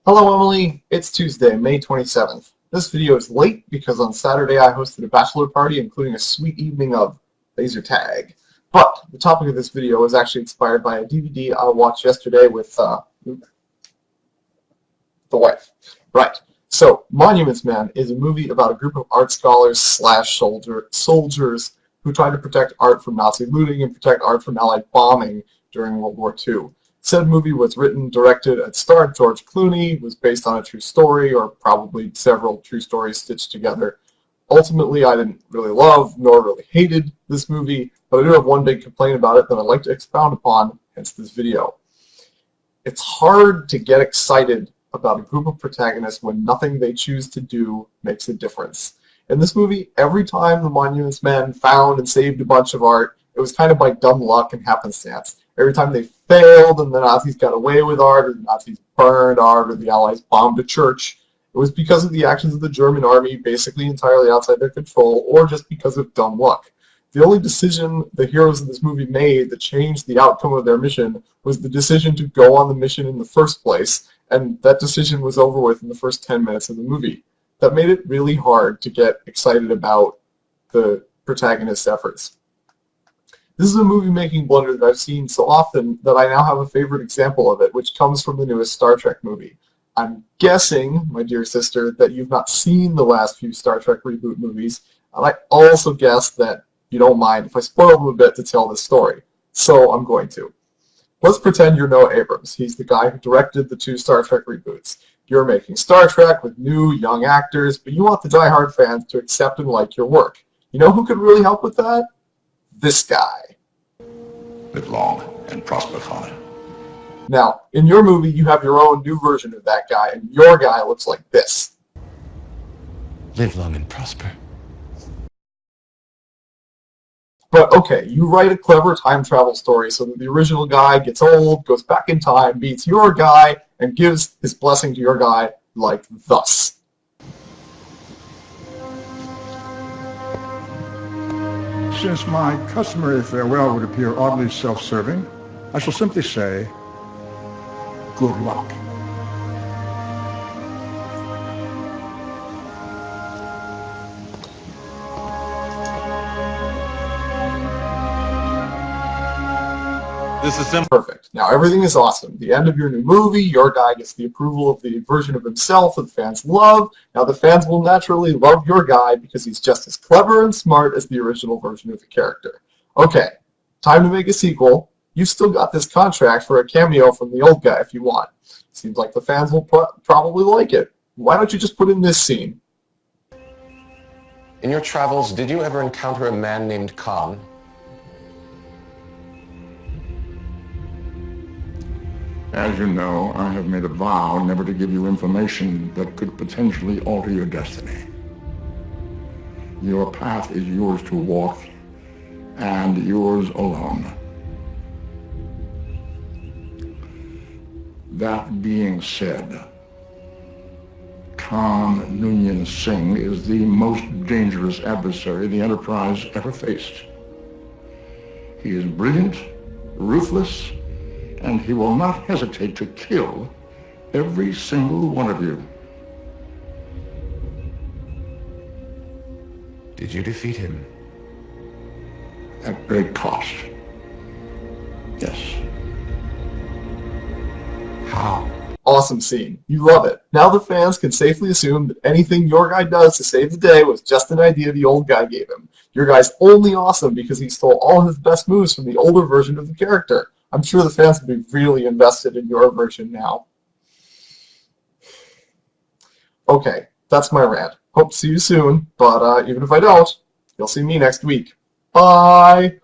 Hello Emily, it's Tuesday, May 27th. This video is late because on Saturday I hosted a bachelor party including a sweet evening of laser tag. But the topic of this video is actually inspired by a DVD I watched yesterday with the wife. Right. So, Monuments Men is a movie about a group of art scholars slash soldiers who try to protect art from Nazi looting and protect art from Allied bombing during World War II. Said movie was written, directed, and starred George Clooney, was based on a true story, or probably several true stories stitched together. Ultimately, I didn't really love, nor really hated this movie, but I do have one big complaint about it that I'd like to expound upon, hence this video. It's hard to get excited about a group of protagonists when nothing they choose to do makes a difference. In this movie, every time the Monuments Men found and saved a bunch of art, it was kind of by dumb luck and happenstance. Every time they failed and the Nazis got away with art, or the Nazis burned art, or the Allies bombed a church, it was because of the actions of the German army, basically entirely outside their control, or just because of dumb luck. The only decision the heroes of this movie made that changed the outcome of their mission was the decision to go on the mission in the first place, and that decision was over with in the first 10 minutes of the movie. That made it really hard to get excited about the protagonist's efforts. This is a movie-making blunder that I've seen so often that I now have a favorite example of it, which comes from the newest Star Trek movie. I'm guessing, my dear sister, that you've not seen the last few Star Trek reboot movies, and I also guess that you don't mind if I spoil them a bit to tell this story. So I'm going to. Let's pretend you're Noah Abrams. He's the guy who directed the two Star Trek reboots. You're making Star Trek with new, young actors, but you want the die-hard fans to accept and like your work. You know who could really help with that? This guy. Live long and prosper, father. Now, in your movie, you have your own new version of that guy, and your guy looks like this. Live long and prosper. But okay, you write a clever time travel story so that the original guy gets old, goes back in time, meets your guy, and gives his blessing to your guy like thus. Since my customary farewell would appear oddly self-serving, I shall simply say, good luck. This is simple. Perfect. Now everything is awesome. The end of your new movie, your guy gets the approval of the version of himself that the fans love. Now the fans will naturally love your guy because he's just as clever and smart as the original version of the character. Okay, time to make a sequel. You've still got this contract for a cameo from the old guy if you want. Seems like the fans will probably like it. Why don't you just put in this scene? In your travels, did you ever encounter a man named Khan? As you know, I have made a vow never to give you information that could potentially alter your destiny. Your path is yours to walk, and yours alone. That being said, Khan Noonien Singh is the most dangerous adversary the Enterprise ever faced. He is brilliant, ruthless, and he will not hesitate to kill every single one of you. Did you defeat him? At great cost. Yes. How? Awesome scene. You love it. Now the fans can safely assume that anything your guy does to save the day was just an idea the old guy gave him. Your guy's only awesome because he stole all his best moves from the older version of the character. I'm sure the fans will be really invested in your version now. Okay, that's my rant. Hope to see you soon, but even if I don't, you'll see me next week. Bye!